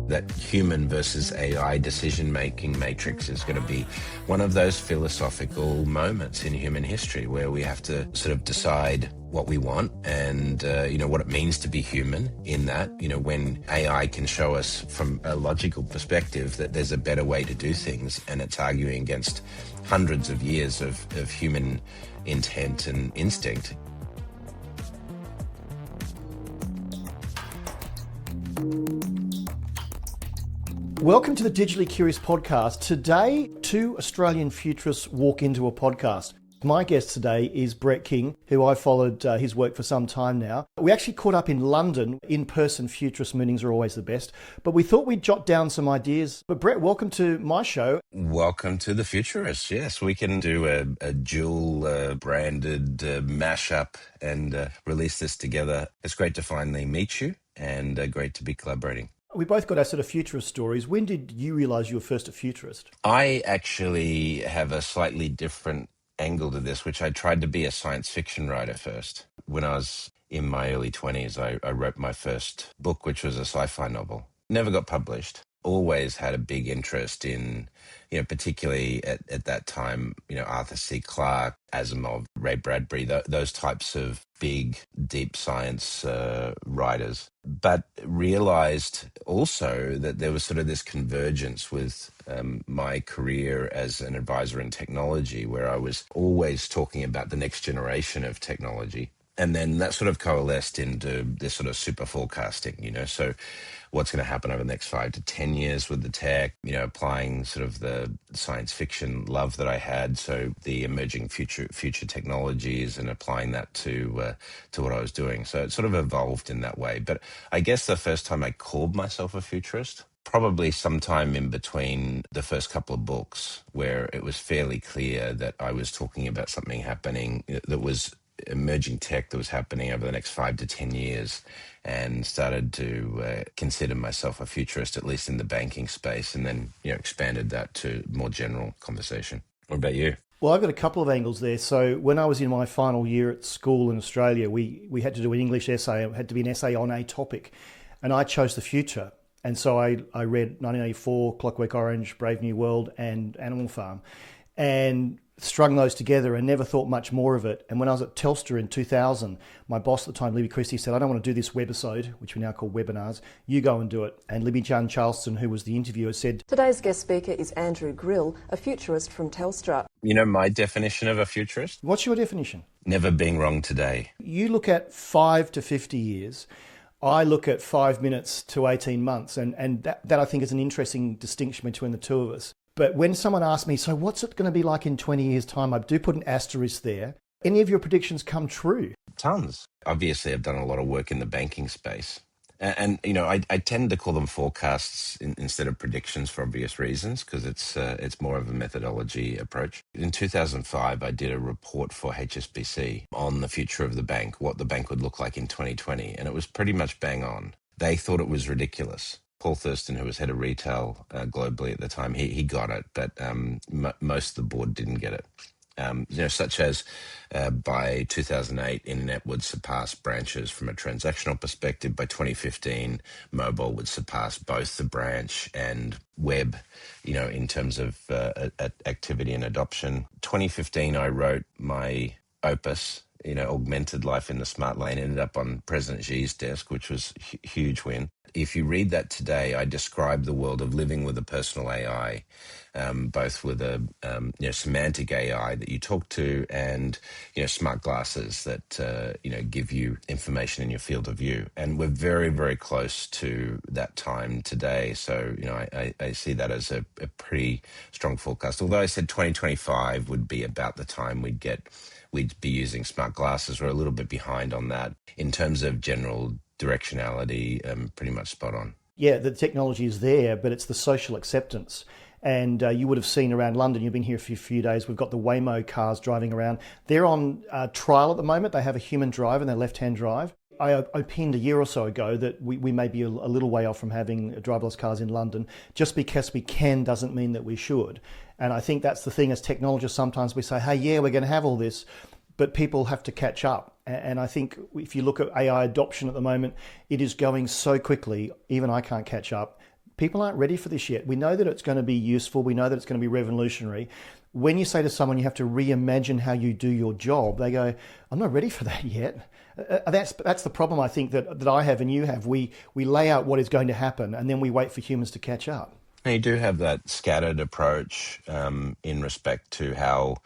That human versus AI decision-making matrix is going to be one of those philosophical moments in human history where we have to sort of decide what we want and, what it means to be human in that, when AI can show us from a logical perspective that there's a better way to do things and it's arguing against hundreds of years of human intent and instinct. Welcome to the Digitally Curious podcast. Today, two Australian futurists walk into a podcast. My guest today is Brett King, who I followed his work for some time now. We actually caught up in London. In-person futurist meetings are always the best, but we thought we'd jot down some ideas. But Brett, welcome to my show. Welcome to the Futurists. Yes, we can do a dual branded mashup and release this together. It's great to finally meet you and great to be collaborating. We both got our sort of futurist stories. When did you realise you were first a futurist? I actually have a slightly different angle to this, which I tried to be a science fiction writer first. When I was in my early 20s, I wrote my first book, which was a sci-fi novel. Never got published. Always had a big interest in, particularly at that time, Arthur C. Clarke, Asimov, Ray Bradbury, those types of big, deep science writers. But realized also that there was sort of this convergence with my career as an advisor in technology, where I was always talking about the next generation of technology. And then that sort of coalesced into this sort of super forecasting, so what's going to happen over the next 5 to 10 years with the tech, applying sort of the science fiction love that I had. So the emerging future technologies and applying that to what I was doing. So it sort of evolved in that way. But I guess the first time I called myself a futurist, probably sometime in between the first couple of books, where it was fairly clear that I was talking about something happening that was emerging tech that was happening over the next 5 to 10 years, and started to consider myself a futurist, at least in the banking space, and then expanded that to more general conversation. What about you? Well, I've got a couple of angles there. So when I was in my final year at school in Australia, we had to do an English essay. It had to be an essay on a topic, and I chose the future. And so I read 1984, Clockwork Orange, Brave New World, and Animal Farm, and strung those together and never thought much more of it. And when I was at Telstra in 2000, my boss at the time, Libby Christie, said, I don't want to do this webisode, which we now call webinars. You go and do it. And Libby Jan Charleston, who was the interviewer, said, Today's guest speaker is Andrew Grill, a futurist from Telstra. My definition of a futurist? What's your definition? Never being wrong today. You look at 5 to 50 years. I look at 5 minutes to 18 months. And that I think is an interesting distinction between the two of us. But when someone asks me, so what's it going to be like in 20 years' time? I do put an asterisk there. Any of your predictions come true? Tons. Obviously, I've done a lot of work in the banking space. And I tend to call them forecasts instead of predictions for obvious reasons, because it's more of a methodology approach. In 2005, I did a report for HSBC on the future of the bank, what the bank would look like in 2020, and it was pretty much bang on. They thought it was ridiculous. Paul Thurston, who was head of retail globally at the time, he got it, but most of the board didn't get it. Such as by 2008, internet would surpass branches from a transactional perspective. By 2015, mobile would surpass both the branch and web, in terms of activity and adoption. 2015, I wrote my opus, Augmented Life in the Smart Lane, ended up on President Xi's desk, which was a huge win. If you read that today, I describe the world of living with a personal AI, both with a semantic AI that you talk to and smart glasses that give you information in your field of view. And we're very, very close to that time today. So I see that as a pretty strong forecast. Although I said 2025 would be about the time we'd be using smart glasses. We're a little bit behind on that in terms of general directionality, pretty much spot on. Yeah, the technology is there, but it's the social acceptance. And you would have seen around London, you've been here for a few days, we've got the Waymo cars driving around. They're on trial at the moment. They have a human drive and their left-hand drive. I opined a year or so ago that we may be a little way off from having driverless cars in London. Just because we can doesn't mean that we should. And I think that's the thing as technologists, sometimes we say, hey, yeah, we're going to have all this, but people have to catch up. And I think if you look at AI adoption at the moment, it is going so quickly, even I can't catch up. People aren't ready for this yet. We know that it's going to be useful. We know that it's going to be revolutionary. When you say to someone you have to reimagine how you do your job, they go, I'm not ready for that yet. That's the problem I think that I have and you have. We lay out what is going to happen and then we wait for humans to catch up. You do have that scattered approach in respect to how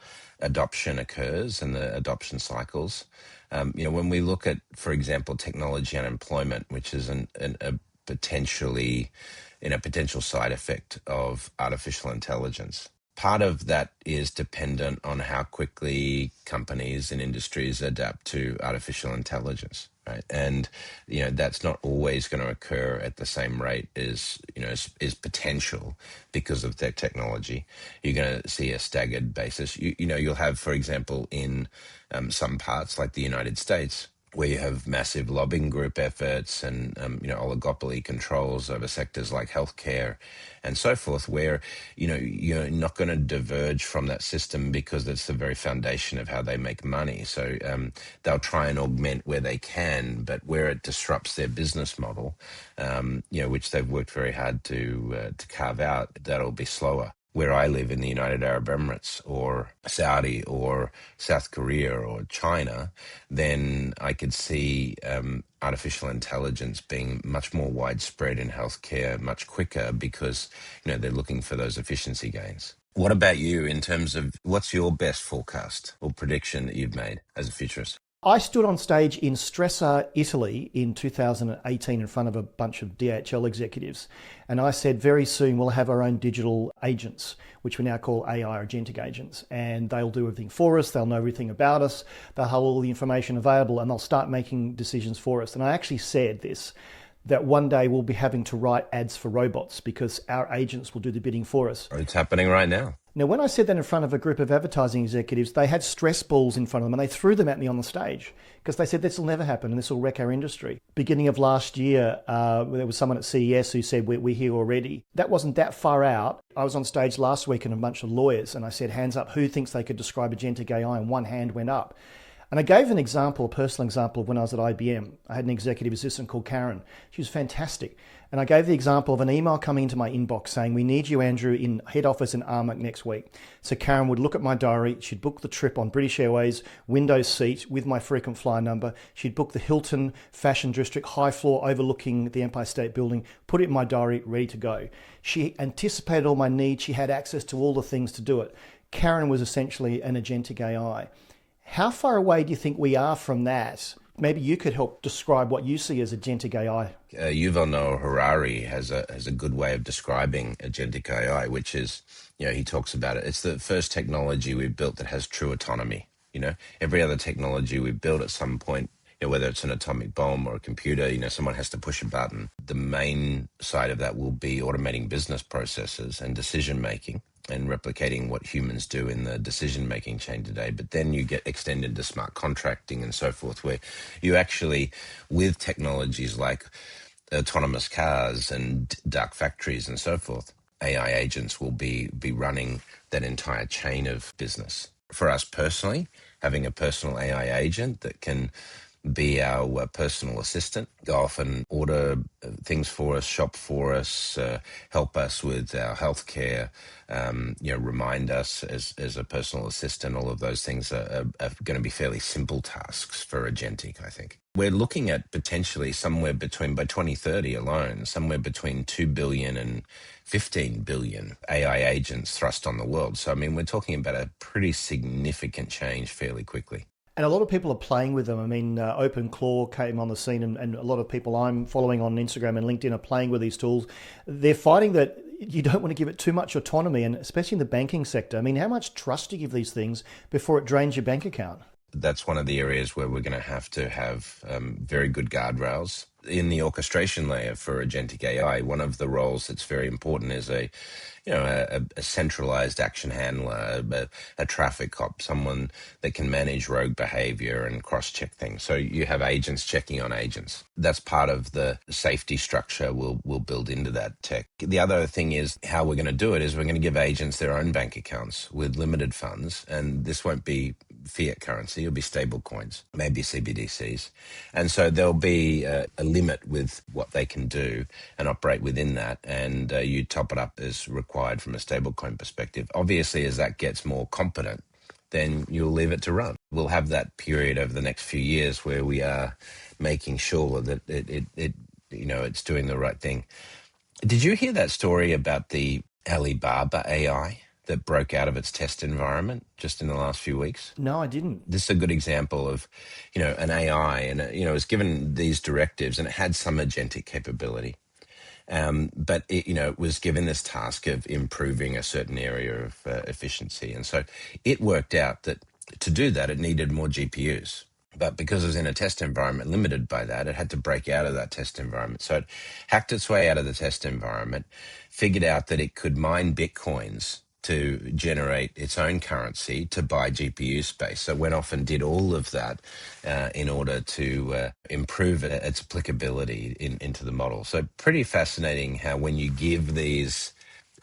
adoption occurs and the adoption cycles. When we look at, for example, technology unemployment, which is a potential side effect of artificial intelligence. Part of that is dependent on how quickly companies and industries adapt to artificial intelligence, right? And that's not always going to occur at the same rate as is potential because of their technology. You're going to see a staggered basis. You'll have, for example, in some parts like the United States, where you have massive lobbying group efforts and oligopoly controls over sectors like healthcare and so forth, where you're not going to diverge from that system because it's the very foundation of how they make money. So they'll try and augment where they can, but where it disrupts their business model, which they've worked very hard to carve out, that'll be slower. Where I live in the United Arab Emirates or Saudi or South Korea or China, then I could see artificial intelligence being much more widespread in healthcare much quicker because, they're looking for those efficiency gains. What about you in terms of what's your best forecast or prediction that you've made as a futurist? I stood on stage in Stresa, Italy in 2018 in front of a bunch of DHL executives. And I said, very soon we'll have our own digital agents, which we now call AI or agentic agents. And they'll do everything for us. They'll know everything about us. They'll have all the information available and they'll start making decisions for us. And I actually said this, that one day we'll be having to write ads for robots because our agents will do the bidding for us. It's happening right now. Now, when I said that in front of a group of advertising executives, they had stress balls in front of them and they threw them at me on the stage because they said this will never happen and this will wreck our industry. Beginning of last year, there was someone at CES who said, we're here already. That wasn't that far out. I was on stage last week and a bunch of lawyers and I said, hands up, who thinks they could describe agentic AI? And one hand went up. And I gave an example, a personal example of when I was at IBM. I had an executive assistant called Karen. She was fantastic. And I gave the example of an email coming into my inbox saying, we need you, Andrew, in head office in Armonk next week. So Karen would look at my diary. She'd book the trip on British Airways, window seat with my frequent flyer number. She'd book the Hilton Fashion District, high floor overlooking the Empire State Building, put it in my diary, ready to go. She anticipated all my needs. She had access to all the things to do it. Karen was essentially an agentic AI. How far away do you think we are from that? Maybe you could help describe what you see as agentic AI. Yuval Noah Harari has a good way of describing agentic AI, which is, he talks about it. It's the first technology we've built that has true autonomy. Every other technology we've built at some point, whether it's an atomic bomb or a computer, someone has to push a button. The main side of that will be automating business processes and decision making and replicating what humans do in the decision-making chain today. But then you get extended to smart contracting and so forth, where you actually, with technologies like autonomous cars and dark factories and so forth, AI agents will be running that entire chain of business. For us personally, having a personal AI agent that can be our personal assistant, go off and order things for us, shop for us, help us with our healthcare, remind us as a personal assistant. All of those things are going to be fairly simple tasks for agentic, I think. We're looking at potentially somewhere between, by 2030 alone, somewhere between 2 billion and 15 billion AI agents thrust on the world. So, we're talking about a pretty significant change fairly quickly. And a lot of people are playing with them. OpenClaw came on the scene and a lot of people I'm following on Instagram and LinkedIn are playing with these tools. They're finding that you don't want to give it too much autonomy, and especially in the banking sector. How much trust do you give these things before it drains your bank account? That's one of the areas where we're going to have very good guardrails. In the orchestration layer for agentic AI, one of the roles that's very important is a centralized action handler, a traffic cop, someone that can manage rogue behavior and cross-check things. So you have agents checking on agents. That's part of the safety structure we'll build into that tech. The other thing is how we're going to do it is we're going to give agents their own bank accounts with limited funds, and this won't be fiat currency. It'll be stable coins, maybe CBDCs. And so there'll be a limit with what they can do and operate within that. And you top it up as required from a stablecoin perspective. Obviously, as that gets more competent, then you'll leave it to run. We'll have that period over the next few years where we are making sure that it's doing the right thing. Did you hear that story about the Alibaba AI that broke out of its test environment just in the last few weeks? No, I didn't. This is a good example of, an AI, and it was given these directives, and it had some agentic capability. But it was given this task of improving a certain area of efficiency. And so it worked out that to do that, it needed more GPUs. But because it was in a test environment limited by that, it had to break out of that test environment. So it hacked its way out of the test environment, figured out that it could mine Bitcoins to generate its own currency to buy GPU space. So it went off and did all of that in order to improve its applicability into the model. So pretty fascinating how when you give these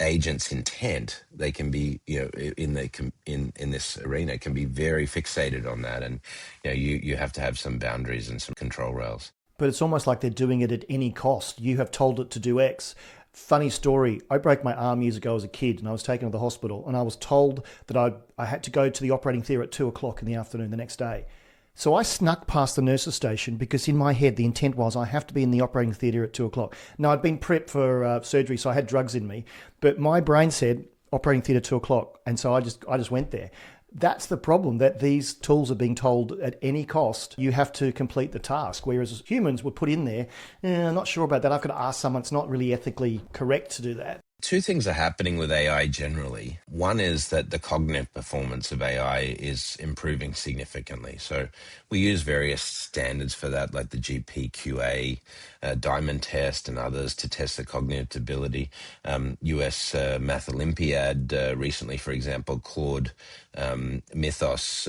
agents intent, they can be, in this arena, can be very fixated on that, and you have to have some boundaries and some control rails. But it's almost like they're doing it at any cost. You have told it to do X. Funny story, I broke my arm years ago as a kid and I was taken to the hospital and I was told that I had to go to the operating theatre at 2:00 in the afternoon the next day. So I snuck past the nurse's station because in my head the intent was I have to be in the operating theatre at 2:00. Now I'd been prepped for surgery, so I had drugs in me, but my brain said operating theatre 2:00, and so I just went there. That's the problem, that these tools are being told at any cost you have to complete the task, whereas humans would put in there, I'm not sure about that, I've got to ask someone, it's not really ethically correct to do that. Two things are happening with AI generally. One is that the cognitive performance of AI is improving significantly. So we use various standards for that, like the GPQA, Diamond test, and others to test the cognitive ability. US Math Olympiad recently, for example, Claude Mythos,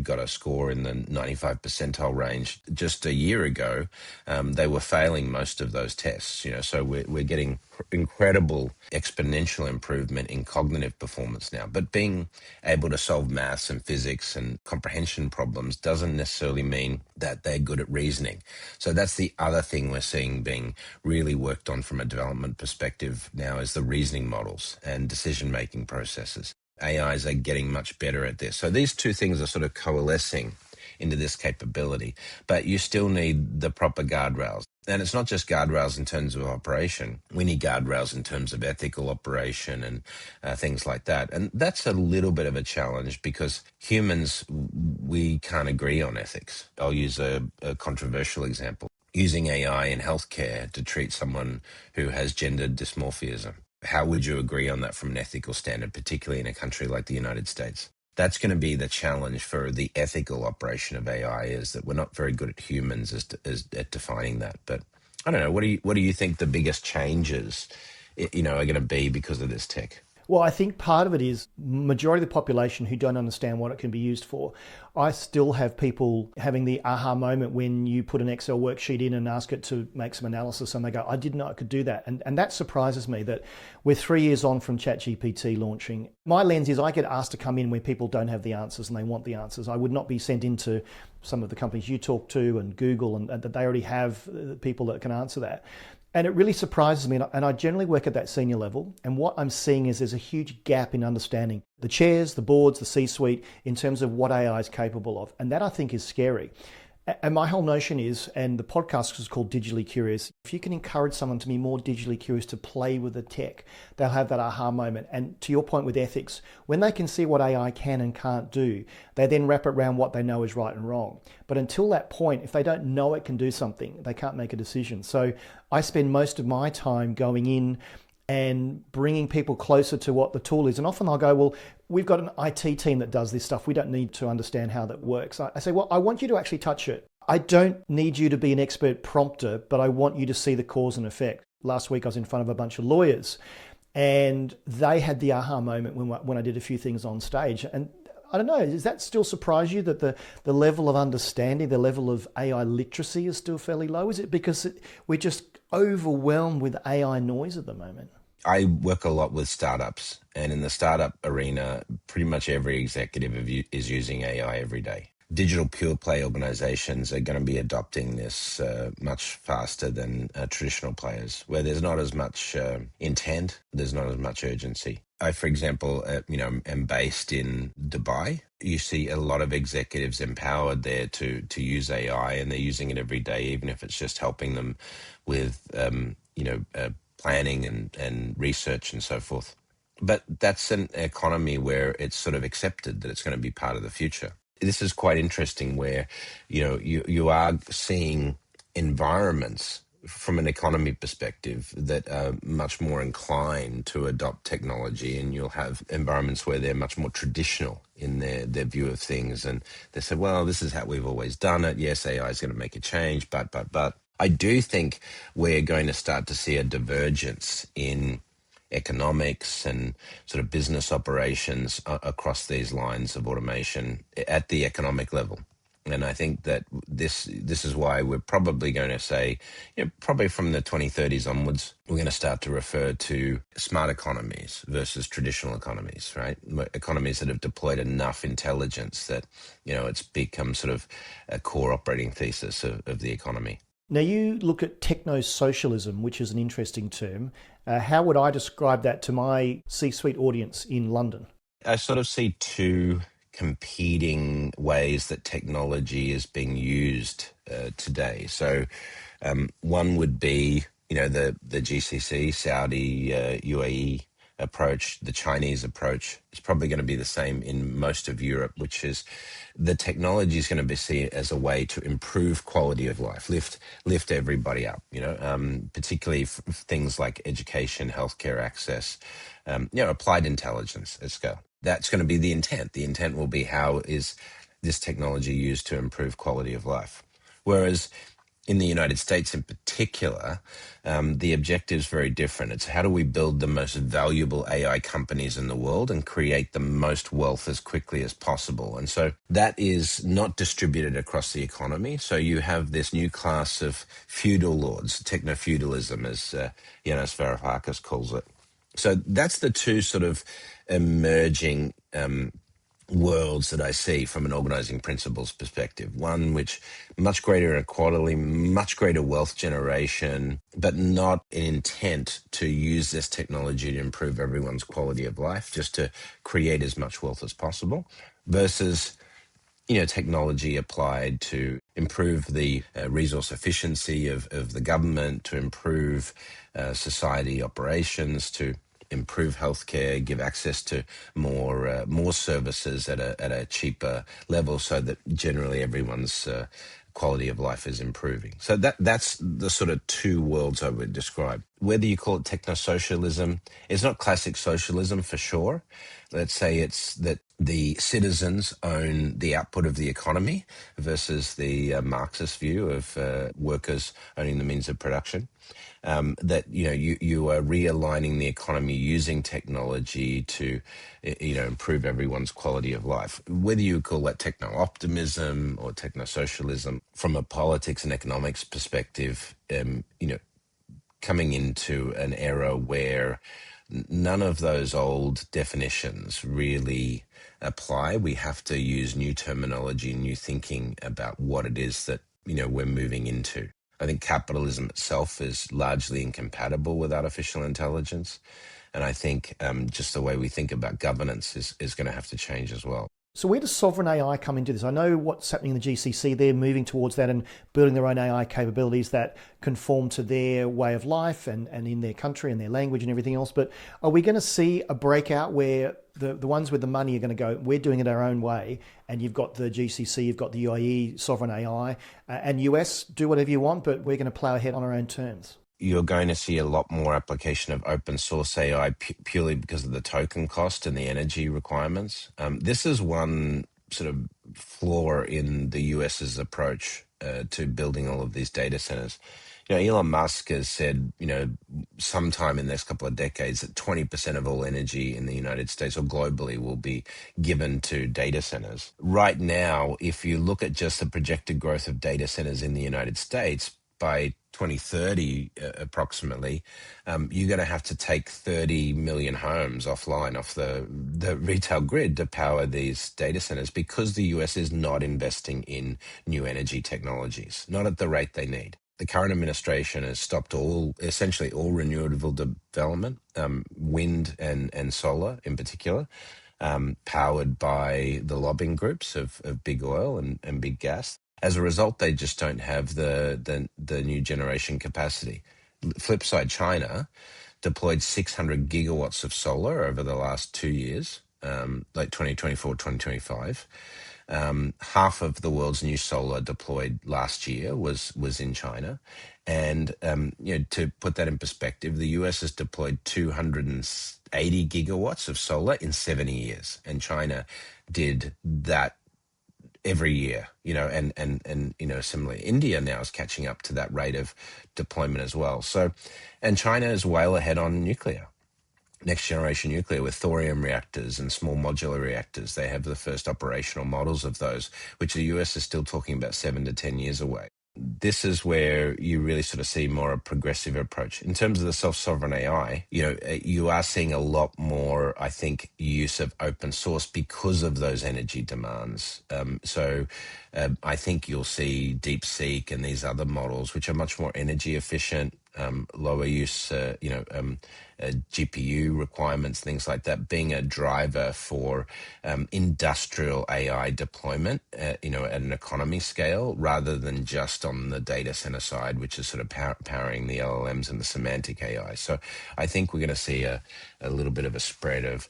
got a score in the 95 percentile range. Just a year ago, they were failing most of those tests. So we're getting incredible exponential improvement in cognitive performance now. But being able to solve maths and physics and comprehension problems doesn't necessarily mean that they're good at reasoning. So that's the other thing we're seeing being really worked on from a development perspective now, is the reasoning models and decision-making processes. AIs are getting much better at this. So these two things are sort of coalescing into this capability, but you still need the proper guardrails. And it's not just guardrails in terms of operation. We need guardrails in terms of ethical operation and things like that. And that's a little bit of a challenge because humans, we can't agree on ethics. I'll use a controversial example. Using AI in healthcare to treat someone who has gender dysmorphism. How would you agree on that from an ethical standard, particularly in a country like the United States? That's going to be the challenge for the ethical operation of AI, is that we're not very good at humans at defining that. But I don't know. What do you think the biggest changes, are going to be because of this tech? Well, I think part of it is majority of the population who don't understand what it can be used for. I still have people having the aha moment when you put an Excel worksheet in and ask it to make some analysis and they go, I didn't know it could do that. And that surprises me that we're 3 years on from ChatGPT launching. My lens is I get asked to come in where people don't have the answers and they want the answers. I would not be sent into some of the companies you talk to and Google and that they already have people that can answer that. And it really surprises me, and I generally work at that senior level, and what I'm seeing is there's a huge gap in understanding the chairs, the boards, the C-suite in terms of what AI is capable of, and that I think is scary. And my whole notion is, and the podcast is called Digitally Curious, if you can encourage someone to be more digitally curious, to play with the tech, they'll have that aha moment. And to your point with ethics, when they can see what AI can and can't do, they then wrap it around what they know is right and wrong. But until that point, if they don't know it can do something, they can't make a decision. So I spend most of my time going in and bringing people closer to what the tool is. And often I'll go, well, we've got an IT team that does this stuff. We don't need to understand how that works. I say, well, I want you to actually touch it. I don't need you to be an expert prompter, but I want you to see the cause and effect. Last week I was in front of a bunch of lawyers and they had the aha moment when I did a few things on stage. And I don't know, does that still surprise you that the level of understanding, the level of AI literacy is still fairly low? Is it because we're just overwhelmed with AI noise at the moment? I work a lot with startups, and in the startup arena, pretty much every executive is using AI every day. Digital pure play organizations are going to be adopting this much faster than traditional players, where there's not as much intent, there's not as much urgency. I, for example, am based in Dubai. You see a lot of executives empowered there to use AI, and they're using it every day, even if it's just helping them with planning and research and so forth. But that's an economy where it's sort of accepted that it's going to be part of the future. This is quite interesting where, you are seeing environments from an economy perspective that are much more inclined to adopt technology, and you'll have environments where they're much more traditional in their view of things. And they say, well, this is how we've always done it. Yes, AI is going to make a change, but I do think we're going to start to see a divergence in economics and sort of business operations across these lines of automation at the economic level. And I think that this is why we're probably going to say, probably from the 2030s onwards, we're going to start to refer to smart economies versus traditional economies, right? Economies that have deployed enough intelligence that, it's become sort of a core operating thesis of the economy. Now, you look at techno-socialism, which is an interesting term. How would I describe that to my C-suite audience in London? I sort of see two competing ways that technology is being used today. So one would be, the GCC, Saudi, UAE approach. The Chinese approach is probably going to be the same in most of Europe, which is the technology is going to be seen as a way to improve quality of life, lift everybody up, particularly things like education, healthcare access, applied intelligence at scale. That's going to be the intent. The intent will be, how is this technology used to improve quality of life? Whereas in the United States in particular, the objective is very different. It's how do we build the most valuable AI companies in the world and create the most wealth as quickly as possible. And so that is not distributed across the economy. So you have this new class of feudal lords, techno-feudalism, as Varoufakis calls it. So that's the two sort of emerging worlds that I see from an organizing principles perspective. One which much greater inequality, much greater wealth generation, but not an intent to use this technology to improve everyone's quality of life, just to create as much wealth as possible, versus technology applied to improve the resource efficiency of the government, to improve society operations, to improve healthcare, give access to more services at a cheaper level, so that generally everyone's quality of life is improving. So that's the sort of two worlds I would describe. Whether you call it techno-socialism, it's not classic socialism for sure. Let's say it's that the citizens own the output of the economy versus the Marxist view of workers owning the means of production. That you are realigning the economy using technology to improve everyone's quality of life. Whether you call that techno-optimism or techno-socialism, from a politics and economics perspective, coming into an era where none of those old definitions really apply. We have to use new terminology, new thinking about what it is that we're moving into. I think capitalism itself is largely incompatible with artificial intelligence. And I think just the way we think about governance is going to have to change as well. So where does sovereign AI come into this? I know what's happening in the GCC. They're moving towards that and building their own AI capabilities that conform to their way of life and in their country and their language and everything else. But are we going to see a breakout where the ones with the money are going to go, we're doing it our own way, and you've got the GCC, you've got the UAE, sovereign AI, and US, do whatever you want, but we're going to plow ahead on our own terms? You're going to see a lot more application of open source AI purely because of the token cost and the energy requirements. This is one sort of flaw in the US's approach to building all of these data centers. Elon Musk has said, sometime in the next couple of decades that 20% of all energy in the United States or globally will be given to data centers. Right now, if you look at just the projected growth of data centers in the United States, by 2030, approximately, you're going to have to take 30 million homes offline off the retail grid to power these data centers because the US is not investing in new energy technologies, not at the rate they need. The current administration has stopped essentially all renewable development, wind and solar in particular, powered by the lobbying groups of big oil and big gas. As a result, they just don't have the new generation capacity. Flip side, China deployed 600 gigawatts of solar over the last 2 years, like 2024, 2025. Half of the world's new solar deployed last year was in China. And to put that in perspective, the US has deployed 280 gigawatts of solar in 70 years. And China did that every year, and similarly, India now is catching up to that rate of deployment as well. So, and China is well ahead on nuclear, next generation nuclear with thorium reactors and small modular reactors. They have the first operational models of those, which the US is still talking about 7 to 10 years away. This is where you really sort of see more a progressive approach. In terms of the self-sovereign AI, you are seeing a lot more, I think, use of open source because of those energy demands. So I think you'll see DeepSeek and these other models, which are much more energy efficient, lower use, GPU requirements, things like that, being a driver for industrial AI deployment, at an economy scale, rather than just on the data center side, which is sort of powering the LLMs and the semantic AI. So I think we're going to see a little bit of a spread of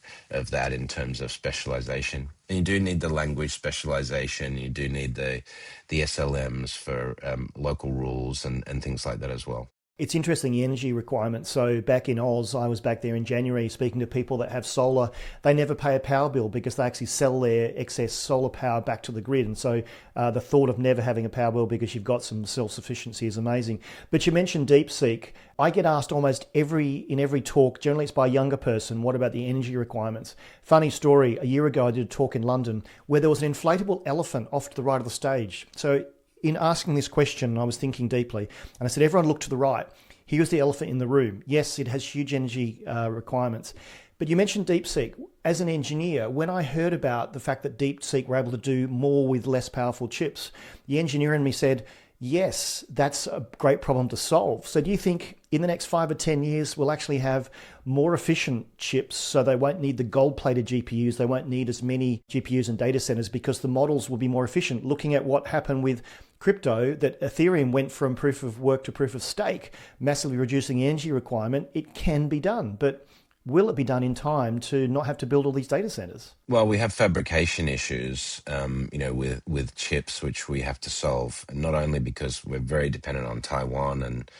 that in terms of specialization. And you do need the language specialization. You do need the SLMs for local rules and things like that as well. It's interesting, the energy requirements. So back in Oz, I was back there in January speaking to people that have solar. They never pay a power bill because they actually sell their excess solar power back to the grid. And so the thought of never having a power bill because you've got some self-sufficiency is amazing. But you mentioned DeepSeek. I get asked almost in every talk, generally it's by a younger person, what about the energy requirements? Funny story, a year ago I did a talk in London where there was an inflatable elephant off to the right of the stage. So in asking this question, I was thinking deeply, and I said, everyone look to the right. Here's the elephant in the room. Yes, it has huge energy requirements. But you mentioned DeepSeek. As an engineer, when I heard about the fact that DeepSeek were able to do more with less powerful chips, the engineer in me said, yes, that's a great problem to solve. So do you think in the next 5 or 10 years, we'll actually have more efficient chips so they won't need the gold-plated GPUs, they won't need as many GPUs and data centers because the models will be more efficient? Looking at what happened with crypto, that Ethereum went from proof of work to proof of stake, massively reducing the energy requirement, it can be done. But will it be done in time to not have to build all these data centers? Well, we have fabrication issues, with chips, which we have to solve, and not only because we're very dependent on Taiwan, and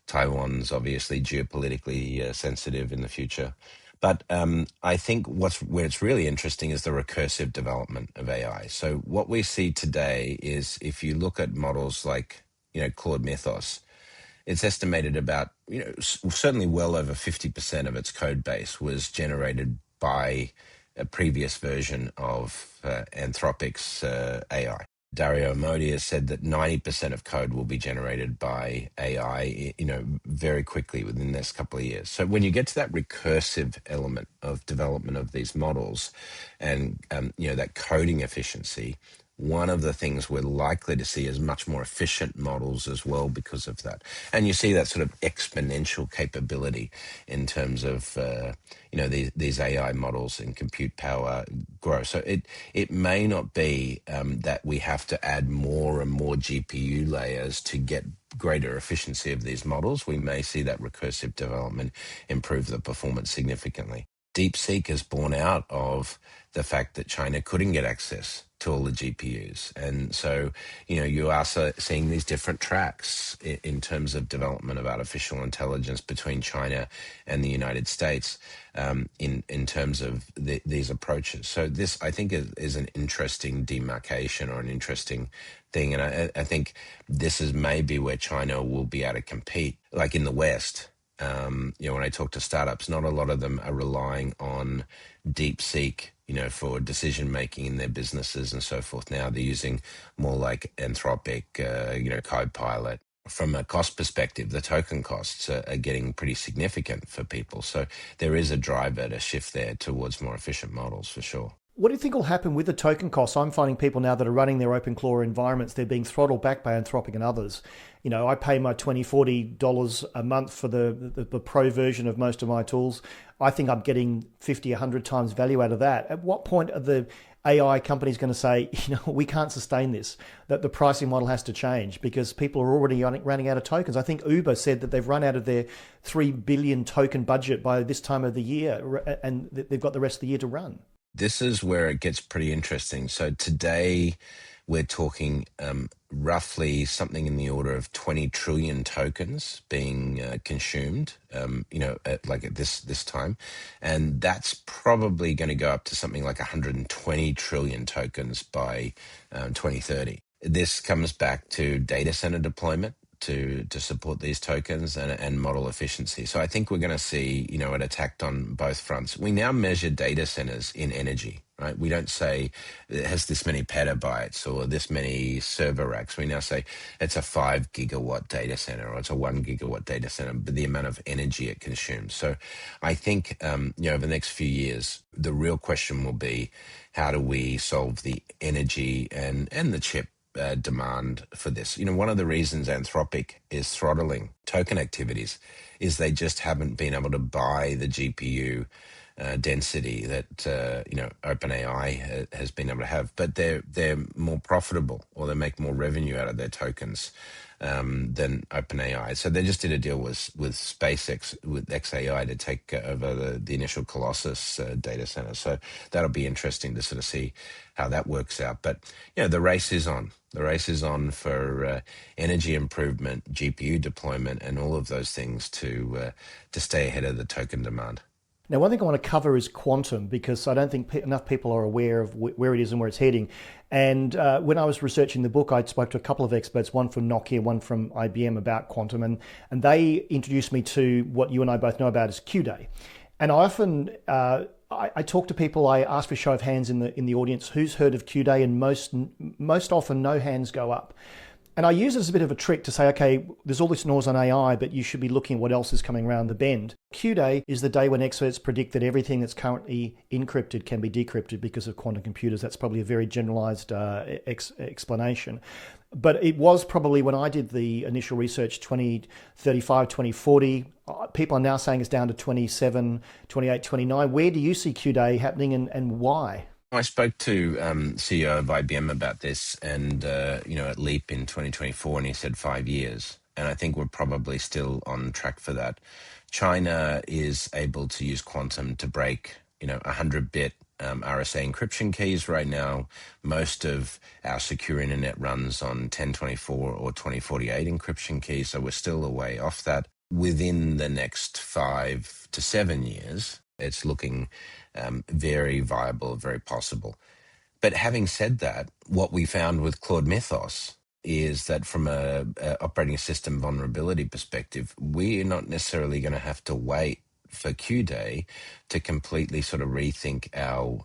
Taiwan's obviously geopolitically sensitive in the future. But I think where it's really interesting is the recursive development of AI. So what we see today is if you look at models like, Claude Mythos, it's estimated about, certainly well over 50% of its code base was generated by a previous version of Anthropic's AI. Dario Amodi has said that 90% of code will be generated by AI, very quickly within the next couple of years. So when you get to that recursive element of development of these models and, that coding efficiency, one of the things we're likely to see is much more efficient models as well because of that. And you see that sort of exponential capability in terms of, these AI models and compute power grow. So it may not be that we have to add more and more GPU layers to get greater efficiency of these models. We may see that recursive development improve the performance significantly. DeepSeek is born out of the fact that China couldn't get access to all the GPUs. And so, you are seeing these different tracks in terms of development of artificial intelligence between China and the United States in terms of these approaches. So this, I think, is an interesting demarcation or an interesting thing. And I think this is maybe where China will be able to compete, like in the West. When I talk to startups, not a lot of them are relying on DeepSeek, for decision making in their businesses and so forth. Now they're using more like Anthropic, Copilot, from a cost perspective, the token costs are getting pretty significant for people. So there is a driver to shift there towards more efficient models for sure. What do you think will happen with the token costs? I'm finding people now that are running their OpenClaw environments, they're being throttled back by Anthropic and others. You know, I pay my $20, $40 a month for the pro version of most of my tools. I think I'm getting 50, 100 times value out of that. At what point are the AI companies going to say, you know, we can't sustain this, that the pricing model has to change because people are already running out of tokens? I think Uber said that they've run out of their 3 billion token budget by this time of the year, and they've got the rest of the year to run. This is where it gets pretty interesting. So today we're talking roughly something in the order of 20 trillion tokens being consumed, at this time. And that's probably going to go up to something like 120 trillion tokens by 2030. This comes back to data center deployment to support these tokens and model efficiency. So I think we're going to see, it attacked on both fronts. We now measure data centers in energy, right? We don't say it has this many petabytes or this many server racks. We now say it's a 5 gigawatt data center or it's a 1 gigawatt data center, but the amount of energy it consumes. So I think, over the next few years, the real question will be, how do we solve the energy and the chip demand for this? One of the reasons Anthropic is throttling token activities is they just haven't been able to buy the GPU density that OpenAI has been able to have, but they're more profitable, or they make more revenue out of their tokens than OpenAI. So they just did a deal with SpaceX, with XAI, to take over the initial Colossus data center. So that'll be interesting to sort of see how that works out. But the race is on. The race is on for energy improvement, GPU deployment, and all of those things to stay ahead of the token demand. Now, one thing I want to cover is quantum, because I don't think enough people are aware of where it is and where it's heading. And when I was researching the book, I spoke to a couple of experts, one from Nokia, one from IBM, about quantum, and they introduced me to what you and I both know about as Q-Day. And I often I talk to people, I ask for a show of hands in the audience, who's heard of Q-Day, and most often no hands go up. And I use it as a bit of a trick to say, okay, there's all this noise on AI, but you should be looking at what else is coming around the bend. Q-Day is the day when experts predict that everything that's currently encrypted can be decrypted because of quantum computers. That's probably a very generalized explanation. But it was probably, when I did the initial research, 2035, 2040. People are now saying it's down to 27, 28, 29. Where do you see Q-Day happening, and why? I spoke to CEO of IBM about this, and at Leap in 2024, and he said 5 years. And I think we're probably still on track for that. China is able to use quantum to break 100-bit RSA encryption keys right now. Most of our secure internet runs on 1024 or 2048 encryption keys, so we're still a way off that. Within the next 5 to 7 years, it's looking very viable, very possible. But having said that, what we found with Claude Mythos is that from a operating system vulnerability perspective, we're not necessarily going to have to wait for Q-Day to completely sort of rethink our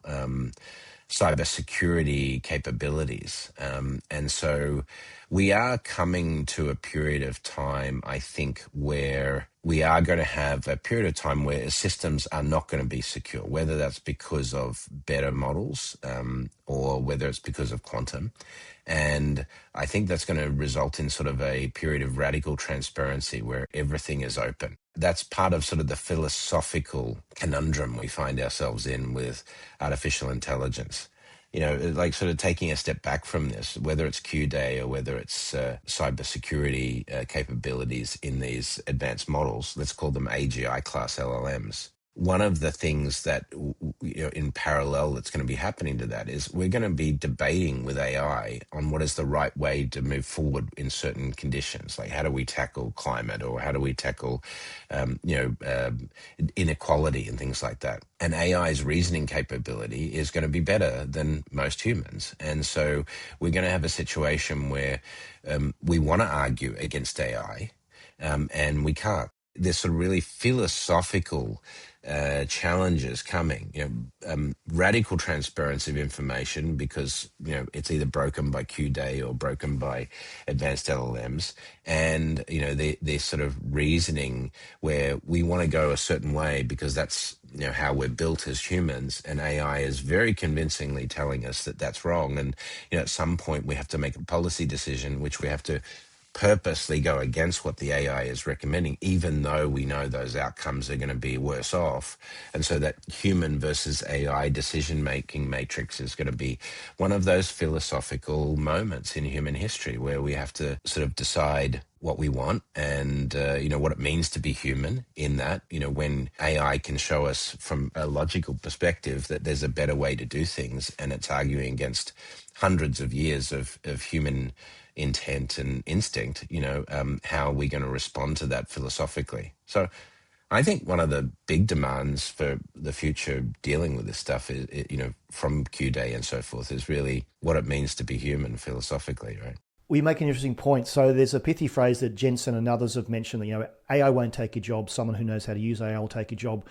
cybersecurity capabilities. And so we are coming to a period of time, I think, where we are going to have a period of time where systems are not going to be secure, whether that's because of better models or whether it's because of quantum. And I think that's going to result in sort of a period of radical transparency where everything is open. That's part of sort of the philosophical conundrum we find ourselves in with artificial intelligence. Like sort of taking a step back from this, whether it's Q-Day or whether it's cybersecurity capabilities in these advanced models, let's call them AGI class LLMs. One of the things that, in parallel that's going to be happening to that is we're going to be debating with AI on what is the right way to move forward in certain conditions. Like, how do we tackle climate, or how do we tackle, inequality and things like that? And AI's reasoning capability is going to be better than most humans. And so we're going to have a situation where we want to argue against AI, and we can't. there's sort of really philosophical challenges coming. Radical transparency of information, because it's either broken by Q-Day or broken by advanced LLMs, and there's sort of reasoning where we want to go a certain way because that's how we're built as humans, and AI is very convincingly telling us that that's wrong. And at some point we have to make a policy decision, which we have to purposely go against what the AI is recommending, even though we know those outcomes are going to be worse off. And so that human versus AI decision-making matrix is going to be one of those philosophical moments in human history where we have to sort of decide what we want and, what it means to be human in that, when AI can show us from a logical perspective that there's a better way to do things, and it's arguing against hundreds of years of human intent and instinct, how are we going to respond to that philosophically? So I think one of the big demands for the future dealing with this stuff is, from Q-Day and so forth, is really what it means to be human philosophically, right? We make an interesting point. So there's a pithy phrase that Jensen and others have mentioned that, AI won't take your job. Someone who knows how to use AI will take your job.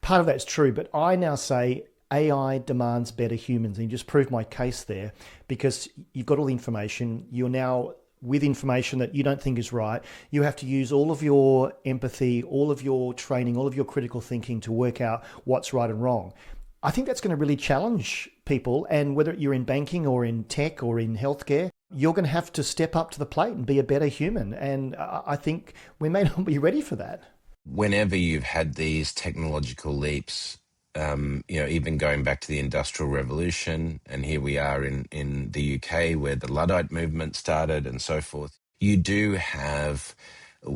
Part of that's true, but I now say AI demands better humans. And you just proved my case there, because you've got all the information. You're now with information that you don't think is right. You have to use all of your empathy, all of your training, all of your critical thinking to work out what's right and wrong. I think that's going to really challenge people. And whether you're in banking or in tech or in healthcare, you're going to have to step up to the plate and be a better human. And I think we may not be ready for that. Whenever you've had these technological leaps, even going back to the Industrial Revolution, and here we are in the UK where the Luddite movement started and so forth, you do have,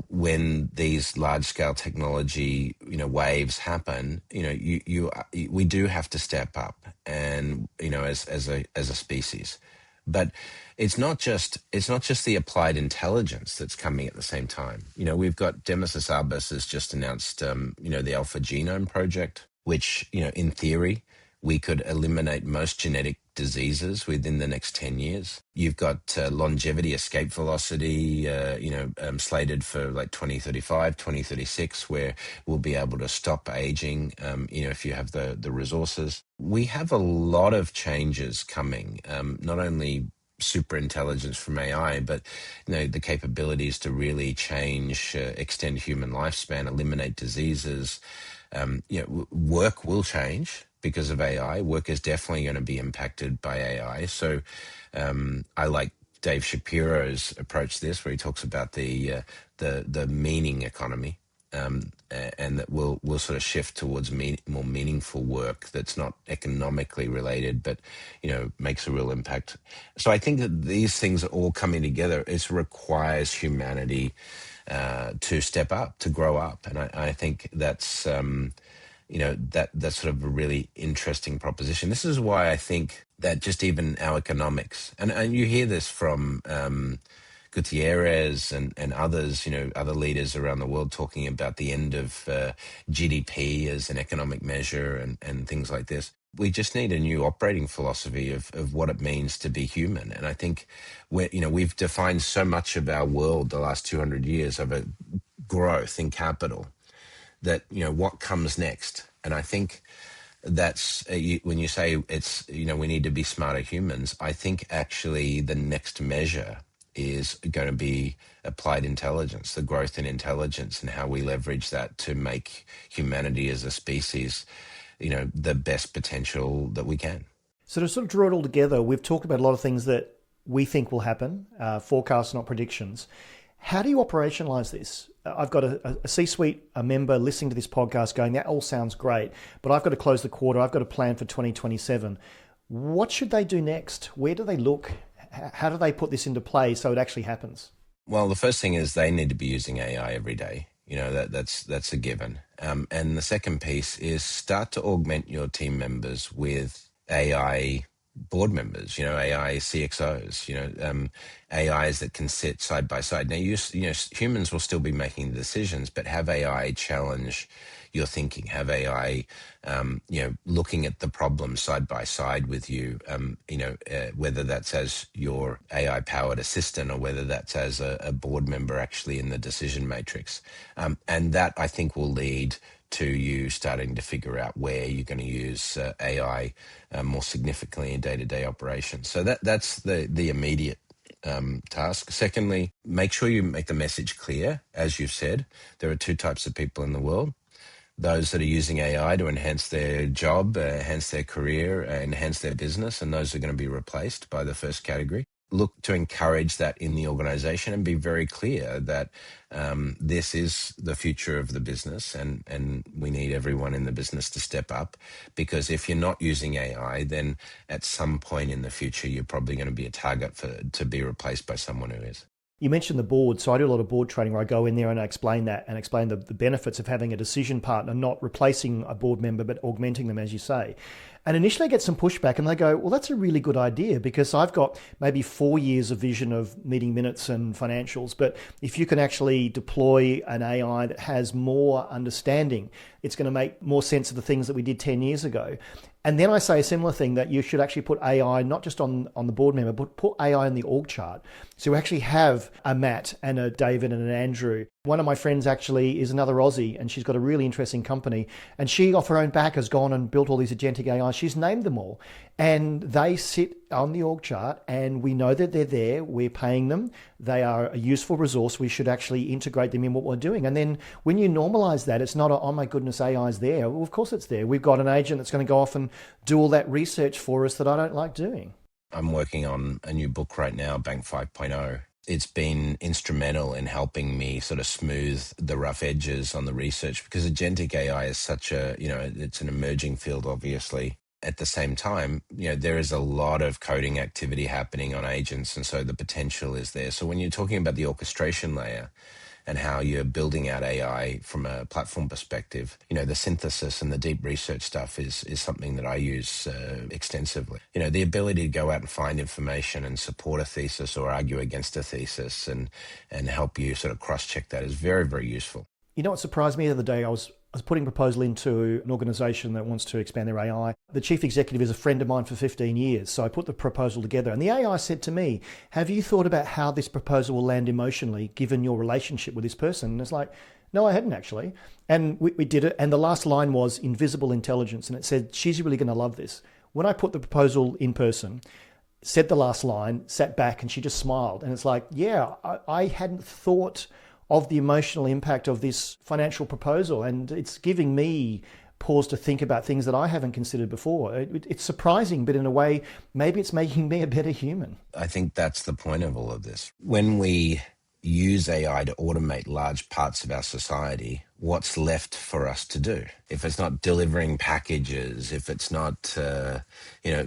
when these large-scale technology, waves happen, we do have to step up, and as a species. But it's not just the applied intelligence that's coming at the same time. We've got Demesis Arbus has just announced, the Alpha Genome Project, which, in theory, we could eliminate most genetic diseases within the next 10 years. You've got longevity escape velocity, slated for like 2035, 2036, where we'll be able to stop aging, if you have the resources. We have a lot of changes coming, not only super intelligence from AI, but the capabilities to really change, extend human lifespan, eliminate diseases. Work will change because of AI. Work is definitely going to be impacted by AI. So I like Dave Shapiro's approach to this, where he talks about the meaning economy, and that we'll sort of shift towards more meaningful work that's not economically related, but makes a real impact. So I think that these things are all coming together. It requires humanity to step up, to grow up, and I think that's that's sort of a really interesting proposition. This is why I think that just even our economics, and you hear this from Gutierrez and others, other leaders around the world talking about the end of GDP as an economic measure and things like this. We just need a new operating philosophy of what it means to be human. And I think we've defined so much of our world the last 200 years of a growth in capital that, what comes next? And I think that's when you say it's, we need to be smarter humans, I think actually the next measure is going to be applied intelligence, the growth in intelligence, and how we leverage that to make humanity as a species, the best potential that we can. So to sort of draw it all together, we've talked about a lot of things that we think will happen, forecasts, not predictions. How do you operationalize this? I've got a C-suite, a member listening to this podcast going, that all sounds great, but I've got to close the quarter. I've got a plan for 2027. What should they do next? Where do they look? How do they put this into play so it actually happens? Well, the first thing is they need to be using AI every day. That's a given. And the second piece is start to augment your team members with AI board members, AI CXOs, AIs that can sit side by side. Now, humans will still be making the decisions, but have AI challenge your thinking, have AI, looking at the problem side by side with you, whether that's as your AI powered assistant or whether that's as a board member actually in the decision matrix. And that I think will lead to you starting to figure out where you're going to use AI more significantly in day-to-day operations. So that's the immediate task. Secondly, make sure you make the message clear. As you've said, there are two types of people in the world: those that are using AI to enhance their job, enhance their career, enhance their business, and those are going to be replaced by the first category. Look to encourage that in the organization and be very clear that this is the future of the business, and we need everyone in the business to step up, because if you're not using AI, then at some point in the future, you're probably going to be a target to be replaced by someone who is. You mentioned the board. So I do a lot of board training where I go in there and I explain that and explain the benefits of having a decision partner, not replacing a board member, but augmenting them, as you say. And initially I get some pushback and they go, well, that's a really good idea because I've got maybe 4 years of vision of meeting minutes and financials. But if you can actually deploy an AI that has more understanding, it's going to make more sense of the things that we did 10 years ago. And then I say a similar thing, that you should actually put AI not just on the board member, but put AI in the org chart. So we actually have a Matt and a David and an Andrew. One of my friends actually is another Aussie, and she's got a really interesting company. And she, off her own back, has gone and built all these agentic AIs. She's named them all. And they sit on the org chart, and we know that they're there. We're paying them. They are a useful resource. We should actually integrate them in what we're doing. And then when you normalize that, it's not oh my goodness, AI's there. Well, of course it's there. We've got an agent that's going to go off and do all that research for us that I don't like doing. I'm working on a new book right now, Bank 5.0. It's been instrumental in helping me sort of smooth the rough edges on the research, because agentic AI is such it's an emerging field, obviously. At the same time, there is a lot of coding activity happening on agents, and so the potential is there. So when you're talking about the orchestration layer and how you're building out AI from a platform perspective, the synthesis and the deep research stuff is something that I use extensively. The ability to go out and find information and support a thesis or argue against a thesis and help you sort of cross-check that is very, very useful. You know what surprised me the other day? I was putting a proposal into an organisation that wants to expand their AI. The chief executive is a friend of mine for 15 years. So I put the proposal together and the AI said to me, have you thought about how this proposal will land emotionally given your relationship with this person? And it's like, no, I hadn't actually. And we did it. And the last line was invisible intelligence. And it said, she's really going to love this. When I put the proposal in person, said the last line, sat back and she just smiled. And it's like, yeah, I hadn't thought of the emotional impact of this financial proposal. And it's giving me pause to think about things that I haven't considered before. It's surprising, but in a way, maybe it's making me a better human. I think that's the point of all of this. When we use AI to automate large parts of our society, what's left for us to do? If it's not delivering packages, if it's not,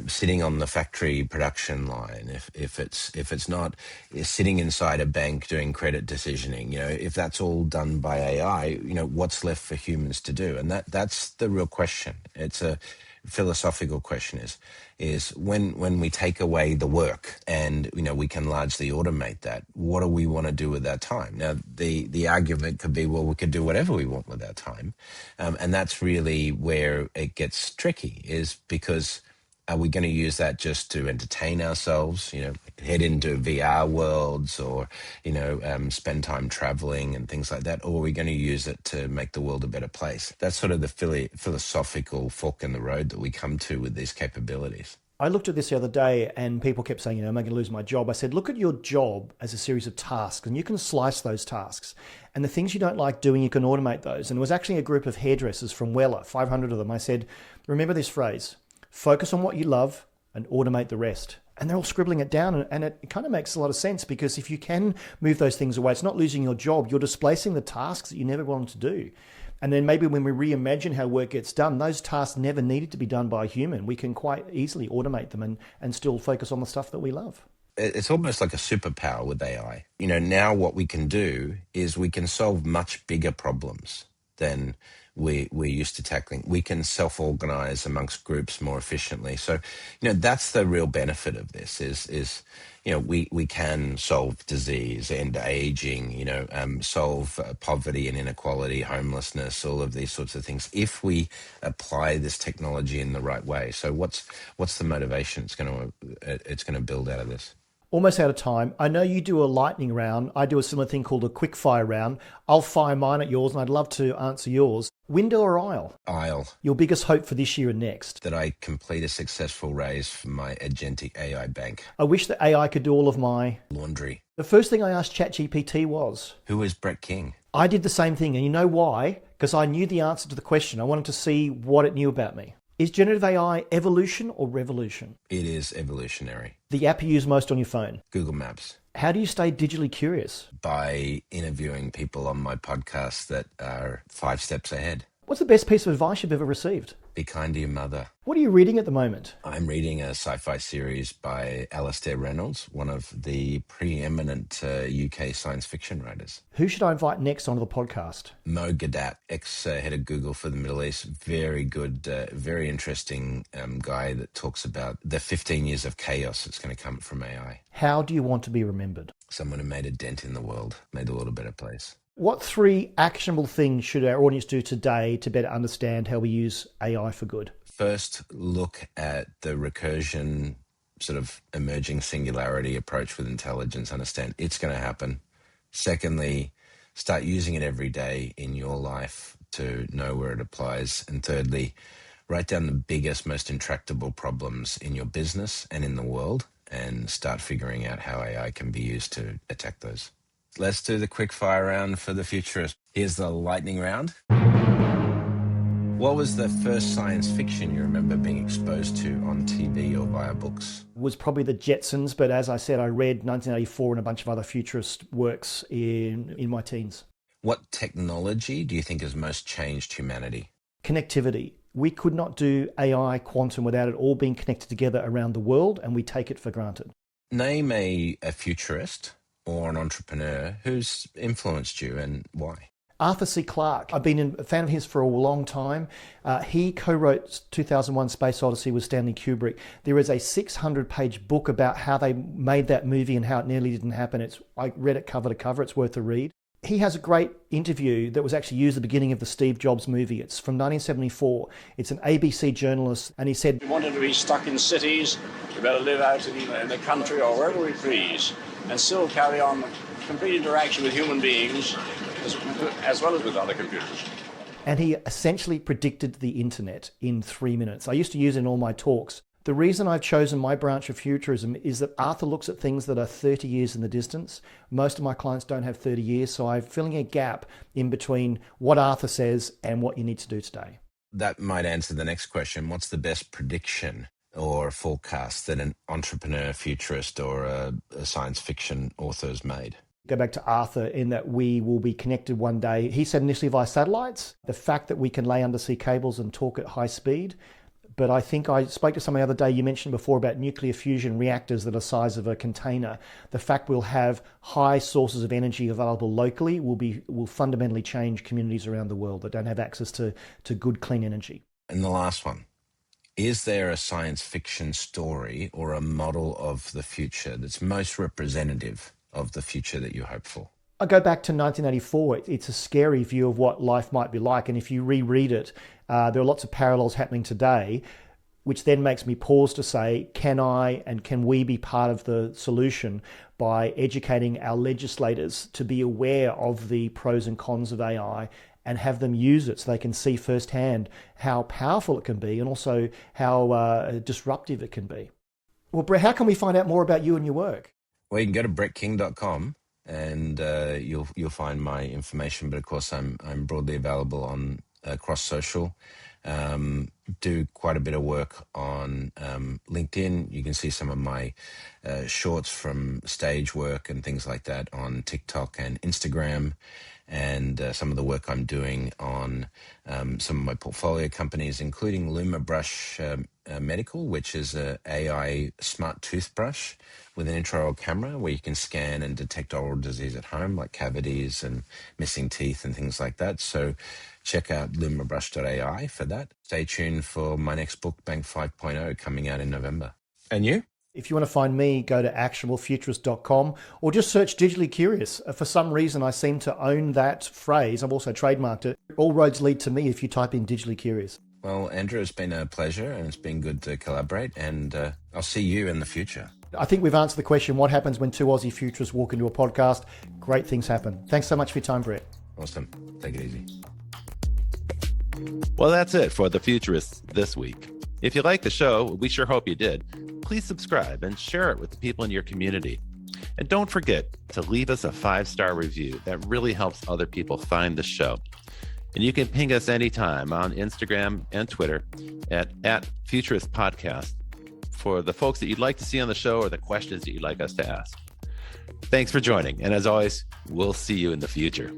sitting on the factory production line, if it's not sitting inside a bank doing credit decisioning, if that's all done by AI, what's left for humans to do? And that's the real question. It's a philosophical question is when we take away the work and we can largely automate that, what do we want to do with that time? Now the argument could be, well, we could do whatever we want with our time, and that's really where it gets tricky, is because are we going to use that just to entertain ourselves, head into VR worlds or, spend time traveling and things like that? Or are we going to use it to make the world a better place? That's sort of the philosophical fork in the road that we come to with these capabilities. I looked at this the other day and people kept saying, am I going to lose my job? I said, look at your job as a series of tasks and you can slice those tasks. And the things you don't like doing, you can automate those. And there was actually a group of hairdressers from Weller, 500 of them. I said, remember this phrase: focus on what you love and automate the rest. And they're all scribbling it down. And it kind of makes a lot of sense, because if you can move those things away, it's not losing your job. You're displacing the tasks that you never wanted to do. And then maybe when we reimagine how work gets done, those tasks never needed to be done by a human. We can quite easily automate them and still focus on the stuff that we love. It's almost like a superpower with AI. Now what we can do is we can solve much bigger problems than we're used to tackling. We can self-organize amongst groups more efficiently. So, that's the real benefit of this is we can solve disease, end aging, solve poverty and inequality, homelessness, all of these sorts of things if we apply this technology in the right way. So what's the motivation it's going to build out of this? Almost out of time. I know you do a lightning round. I do a similar thing called a quick fire round. I'll fire mine at yours, and I'd love to answer yours. Window or aisle? Aisle. Your biggest hope for this year and next? That I complete a successful raise for my agentic AI bank. I wish that AI could do all of my laundry. The first thing I asked ChatGPT was, who is Brett King? I did the same thing, and you know why? Because I knew the answer to the question. I wanted to see what it knew about me. Is generative AI evolution or revolution? It is evolutionary. The app you use most on your phone? Google Maps. How do you stay digitally curious? By interviewing people on my podcast that are 5 steps ahead. What's the best piece of advice you've ever received? Be kind to your mother. What are you reading at the moment? I'm reading a sci-fi series by Alastair Reynolds, one of the preeminent UK science fiction writers. Who should I invite next onto the podcast? Mo Gadat, ex-head of Google for the Middle East. Very good, very interesting guy that talks about the 15 years of chaos that's going to come from AI. How do you want to be remembered? Someone who made a dent in the world, made the world a better place. What 3 actionable things should our audience do today to better understand how we use AI for good? First, look at the recursion sort of emerging singularity approach with intelligence. Understand it's going to happen. Secondly, start using it every day in your life to know where it applies. And thirdly, write down the biggest, most intractable problems in your business and in the world and start figuring out how AI can be used to attack those. Let's do the quick fire round for the futurist. Here's the lightning round. What was the first science fiction you remember being exposed to on TV or via books? It was probably the Jetsons, but as I said, I read 1984 and a bunch of other futurist works in my teens. What technology do you think has most changed humanity? Connectivity. We could not do AI quantum without it all being connected together around the world, and we take it for granted. Name a futurist or an entrepreneur who's influenced you and why? Arthur C. Clarke. I've been a fan of his for a long time. He co-wrote 2001 Space Odyssey with Stanley Kubrick. There is a 600-page book about how they made that movie and how it nearly didn't happen. I read it cover to cover. It's worth a read. He has a great interview that was actually used at the beginning of the Steve Jobs movie. It's from 1974. It's an ABC journalist, and he said, "We wanted to be stuck in cities. We better live out in the country or wherever we please and still carry on complete interaction with human beings as well as with other computers." And he essentially predicted the internet in 3 minutes. I used to use it in all my talks. The reason I've chosen my branch of futurism is that Arthur looks at things that are 30 years in the distance. Most of my clients don't have 30 years, so I'm filling a gap in between what Arthur says and what you need to do today. That might answer the next question. What's the best prediction or forecast that an entrepreneur, futurist, or a science fiction author has made? Go back to Arthur in that we will be connected one day. He said initially via satellites. The fact that we can lay undersea cables and talk at high speed. But I think I spoke to someone the other day, you mentioned before about nuclear fusion reactors that are the size of a container. The fact we'll have high sources of energy available locally will fundamentally change communities around the world that don't have access to good, clean energy. And the last one. Is there a science fiction story or a model of the future that's most representative of the future that you hope for? I go back to 1984. It's a scary view of what life might be like. And if you reread it, there are lots of parallels happening today, which then makes me pause to say, can I and can we be part of the solution by educating our legislators to be aware of the pros and cons of AI and have them use it so they can see firsthand how powerful it can be and also how disruptive it can be. Well, Brett, how can we find out more about you and your work? Well, you can go to brettking.com and you'll find my information. But of course, I'm broadly available on across social. Do quite a bit of work on LinkedIn. You can see some of my shorts from stage work and things like that on TikTok and Instagram, and some of the work I'm doing on some of my portfolio companies, including LumaBrush Medical, which is a AI smart toothbrush with an intraoral camera where you can scan and detect oral disease at home, like cavities and missing teeth and things like that. So Check out LumaBrush.ai for that. Stay tuned for my next book, Bank 5.0, coming out in November. And you? If you want to find me, go to actionablefuturist.com or just search Digitally Curious. For some reason, I seem to own that phrase. I've also trademarked it. All roads lead to me if you type in Digitally Curious. Well, Andrew, it's been a pleasure and it's been good to collaborate, and I'll see you in the future. I think we've answered the question, what happens when two Aussie futurists walk into a podcast? Great things happen. Thanks so much for your time, Brett. Awesome. Take it easy. Well, that's it for The Futurists this week. If you like the show, we sure hope you did. Please subscribe and share it with the people in your community. And don't forget to leave us a 5-star review. That really helps other people find the show. And you can ping us anytime on Instagram and Twitter at Futurist Podcast for the folks that you'd like to see on the show or the questions that you'd like us to ask. Thanks for joining. And as always, we'll see you in the future.